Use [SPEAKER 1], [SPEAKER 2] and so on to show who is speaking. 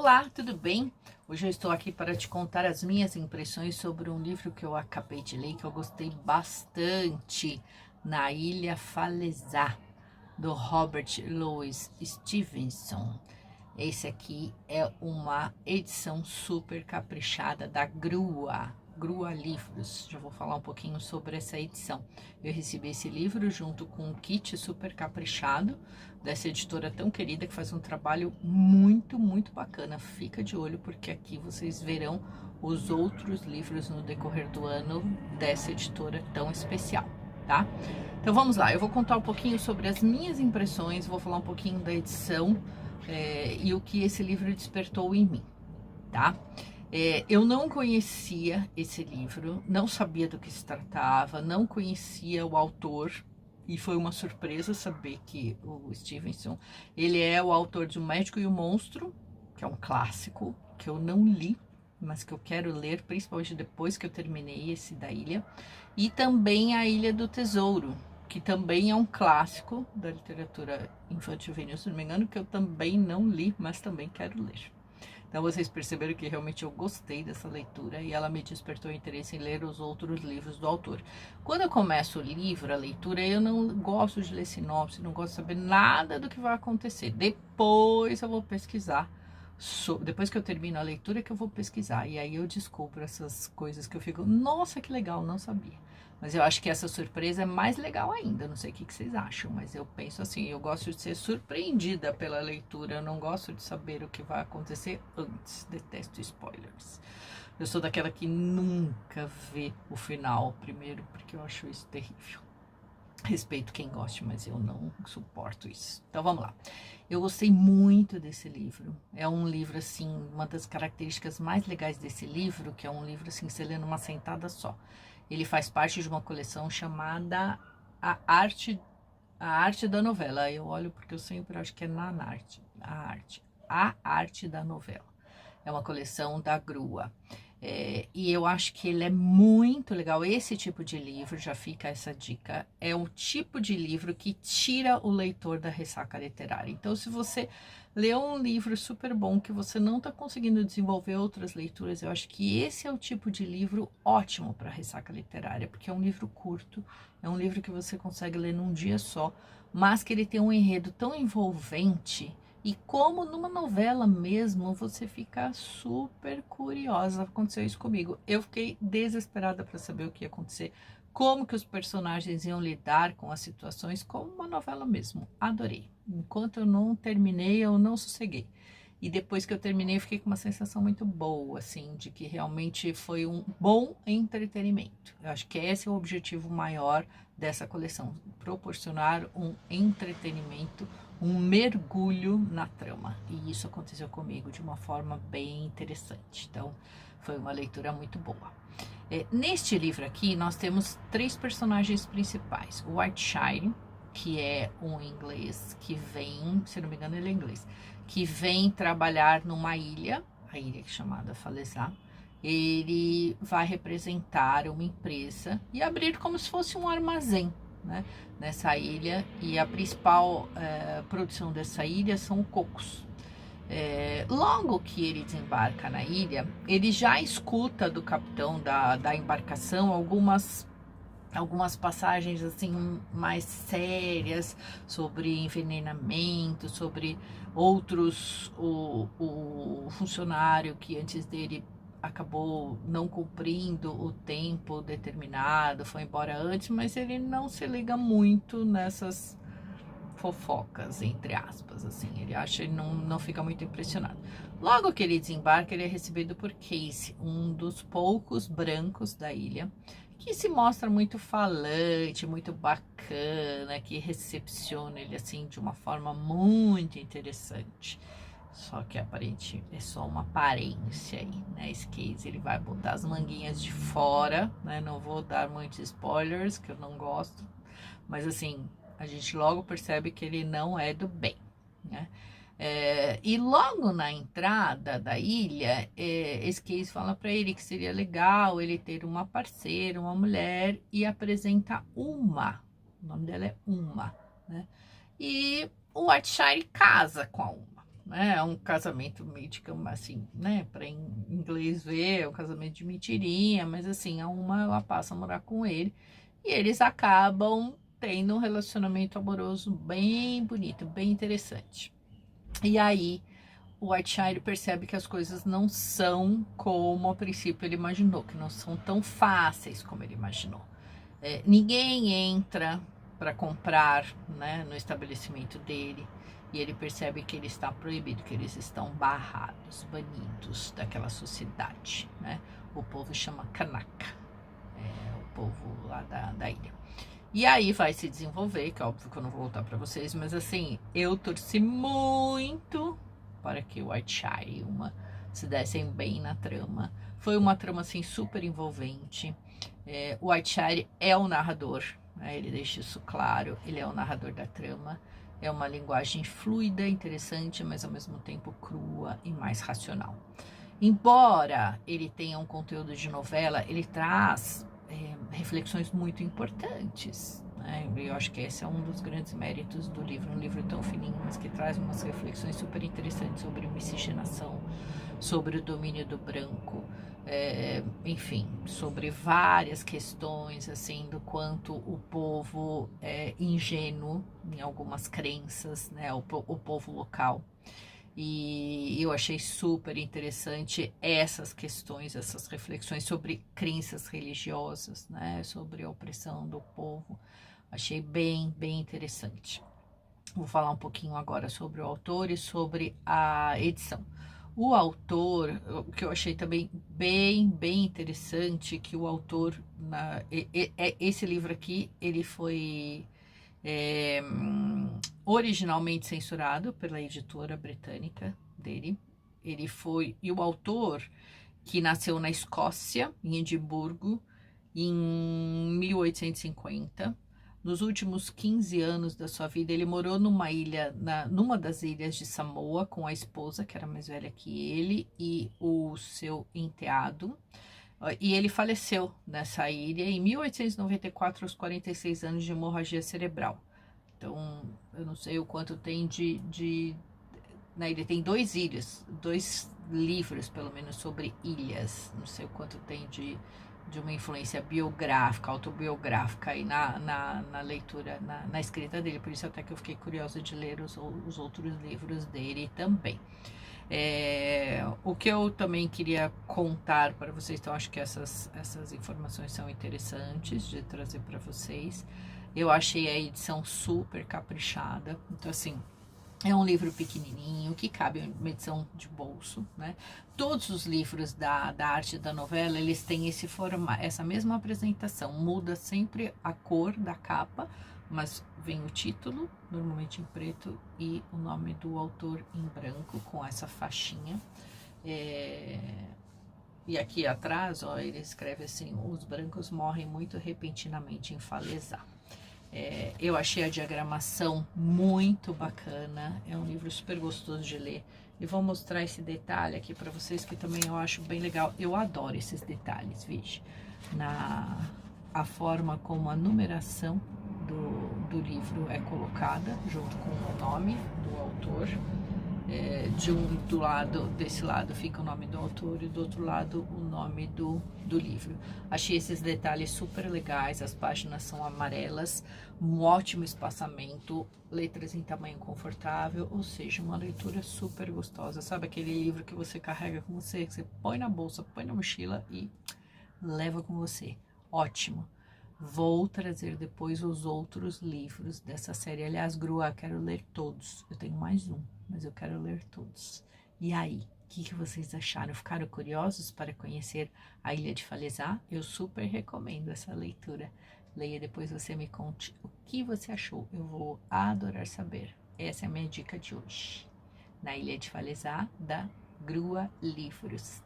[SPEAKER 1] Olá, tudo bem? Hoje eu estou aqui para te contar as minhas impressões sobre um livro que eu acabei de ler, que eu gostei bastante, Na Ilha Falesá, do Robert Louis Stevenson. Esse aqui é uma edição super caprichada da Grua Livros. Já vou falar um pouquinho sobre essa edição. Eu recebi esse livro junto com um kit super caprichado dessa editora tão querida que faz um trabalho muito bacana. Fica de olho porque aqui vocês verão os outros livros no decorrer do ano dessa editora tão especial, tá? Então vamos lá, eu vou contar um pouquinho sobre as minhas impressões, vou falar um pouquinho da edição e o que esse livro despertou em mim, tá? Eu não conhecia esse livro, não sabia do que se tratava, não conhecia o autor, e foi uma surpresa saber que o Stevenson, ele é o autor de O Médico e o Monstro, que é um clássico, que eu não li, mas que eu quero ler, principalmente depois que eu terminei esse da Ilha, e também A Ilha do Tesouro, que também é um clássico da literatura infanto-juvenil, se não me engano, que eu também não li, mas também quero ler. Então vocês perceberam que realmente eu gostei dessa leitura e ela me despertou interesse em ler os outros livros do autor. Quando eu começo o livro, a leitura, eu não gosto de ler sinopse, não gosto de saber nada do que vai acontecer. Depois eu vou pesquisar, depois que eu termino a leitura que eu vou pesquisar. E aí eu descubro essas coisas que eu fico, nossa, que legal, não sabia. Mas eu acho que essa surpresa é mais legal ainda, não sei o que vocês acham, mas eu penso assim, eu gosto de ser surpreendida pela leitura, eu não gosto de saber o que vai acontecer antes, detesto spoilers. Eu sou daquela que nunca vê o final primeiro, porque eu acho isso terrível. Respeito quem goste, mas eu não suporto isso. Então vamos lá. Eu gostei muito desse livro. É um livro, assim, uma das características mais legais desse livro, que é um livro, assim, que você lê numa sentada só. Ele faz parte de uma coleção chamada A Arte da Novela. Eu olho porque eu sempre acho que é A Arte da Novela. É uma coleção da Grua. E eu acho que ele é muito legal. Esse tipo de livro, já fica essa dica, é um tipo de livro que tira o leitor da ressaca literária. Então, se você leu um livro super bom que você não está conseguindo desenvolver outras leituras, eu acho que esse é o tipo de livro ótimo para ressaca literária, porque é um livro curto, é um livro que você consegue ler num dia só, mas que ele tem um enredo tão envolvente. E como numa novela mesmo, você fica super curiosa. Aconteceu isso comigo. Eu fiquei desesperada para saber o que ia acontecer, como que os personagens iam lidar com as situações, como uma novela mesmo. Adorei. Enquanto eu não terminei, eu não sosseguei. E depois que eu terminei, eu fiquei com uma sensação muito boa, assim, de que realmente foi um bom entretenimento. Eu acho que esse é o objetivo maior dessa coleção, proporcionar um entretenimento, um mergulho na trama. E isso aconteceu comigo de uma forma bem interessante. Então, foi uma leitura muito boa. Neste livro aqui, nós temos 3 personagens principais. O Whiteshire, que é um inglês que vem, se não me engano ele é inglês, que vem trabalhar numa ilha, a ilha chamada Falesá. Ele vai representar uma empresa e abrir como se fosse um armazém, né, nessa ilha, e a principal produção dessa ilha são cocos. Logo que ele desembarca na ilha, ele já escuta do capitão da embarcação algumas passagens assim mais sérias sobre envenenamento, sobre outros, o funcionário que antes dele acabou não cumprindo o tempo determinado, foi embora antes, mas ele não se liga muito nessas fofocas, entre aspas, assim, ele acha, ele não fica muito impressionado. Logo que ele desembarca, ele é recebido por Casey, um dos poucos brancos da ilha, que se mostra muito falante, muito bacana, que recepciona ele assim de uma forma muito interessante. Só que aparente é só uma aparência aí, né? Esse Casey, ele vai botar as manguinhas de fora, né? Não vou dar muitos spoilers, que eu não gosto, mas assim, a gente logo percebe que ele não é do bem, né? E logo na entrada da ilha, esse Casey fala para ele que seria legal ele ter uma parceira, uma mulher, e apresenta Uma, o nome dela é Uma, né? E o Whiteshire casa com a Uma. né? É um casamento meio, digamos assim, né? Para inglês ver, é um casamento de mentirinha, mas assim, ela passa a morar com ele e eles acabam tendo um relacionamento amoroso bem bonito, bem interessante. E aí o Whiteshire percebe que as coisas não são como a princípio ele imaginou, que não são tão fáceis como ele imaginou. Ninguém entra para comprar, né, no estabelecimento dele, e ele percebe que ele está proibido, que eles estão barrados, banidos daquela sociedade, né? O povo chama Kanaka, o povo lá da ilha. E aí vai se desenvolver, que é óbvio que eu não vou voltar para vocês, mas assim, eu torci muito para que o Whiteshire e uma se dessem bem na trama. Foi uma trama assim super envolvente. O Whiteshire é o narrador, né? Ele deixa isso claro, ele é o narrador da trama. É uma linguagem fluida, interessante, mas ao mesmo tempo crua e mais racional. Embora ele tenha um conteúdo de novela, ele traz reflexões muito importantes, né? Eu acho que esse é um dos grandes méritos do livro, um livro tão fininho, mas que traz umas reflexões super interessantes sobre miscigenação, sobre o domínio do branco, enfim, sobre várias questões, assim, do quanto o povo é ingênuo em algumas crenças, né, o povo local. E eu achei super interessante essas questões, essas reflexões sobre crenças religiosas, né, sobre a opressão do povo. Achei bem interessante. Vou falar um pouquinho agora sobre o autor e sobre a edição. O autor, o que eu achei também bem interessante, que o autor, esse livro aqui, ele foi originalmente censurado pela editora britânica dele. Ele foi, e o autor, que nasceu na Escócia, em Edimburgo, em 1850, nos últimos 15 anos da sua vida, ele morou numa ilha, numa das ilhas de Samoa, com a esposa, que era mais velha que ele, e o seu enteado. E ele faleceu nessa ilha em 1894, aos 46 anos de hemorragia cerebral. Então, eu não sei o quanto tem na ilha. Tem 2 ilhas, 2 livros, pelo menos, sobre ilhas. Não sei o quanto tem de uma influência biográfica, autobiográfica aí na leitura, na escrita dele. Por isso até que eu fiquei curiosa de ler os outros livros dele também. O que eu também queria contar para vocês, então acho que essas informações são interessantes de trazer para vocês. Eu achei a edição super caprichada, então assim, é um livro pequenininho, que cabe em uma edição de bolso, né? Todos os livros da arte da novela, eles têm essa mesma apresentação, muda sempre a cor da capa, mas vem o título, normalmente em preto, e o nome do autor em branco, com essa faixinha. E aqui atrás, ó, ele escreve assim: os brancos morrem muito repentinamente em Falesá. Eu achei a diagramação muito bacana, é um livro super gostoso de ler. E vou mostrar esse detalhe aqui para vocês, que também eu acho bem legal. Eu adoro esses detalhes, veja. A forma como a numeração do livro é colocada, junto com o nome do autor. Desse lado fica o nome do autor e do outro lado o nome do livro. Achei esses detalhes super legais, as páginas são amarelas, um ótimo espaçamento, letras em tamanho confortável, ou seja, uma leitura super gostosa. Sabe aquele livro que você carrega com você, que você põe na bolsa, põe na mochila e leva com você? Ótimo. Vou trazer depois os outros livros dessa série. Aliás, Grua, quero ler todos. Eu tenho mais um, mas eu quero ler todos. E aí, o que vocês acharam? Ficaram curiosos para conhecer a Ilha de Falesá? Eu super recomendo essa leitura. Leia, depois você me conte o que você achou. Eu vou adorar saber. Essa é a minha dica de hoje. Na Ilha de Falesá, da Grua Livros.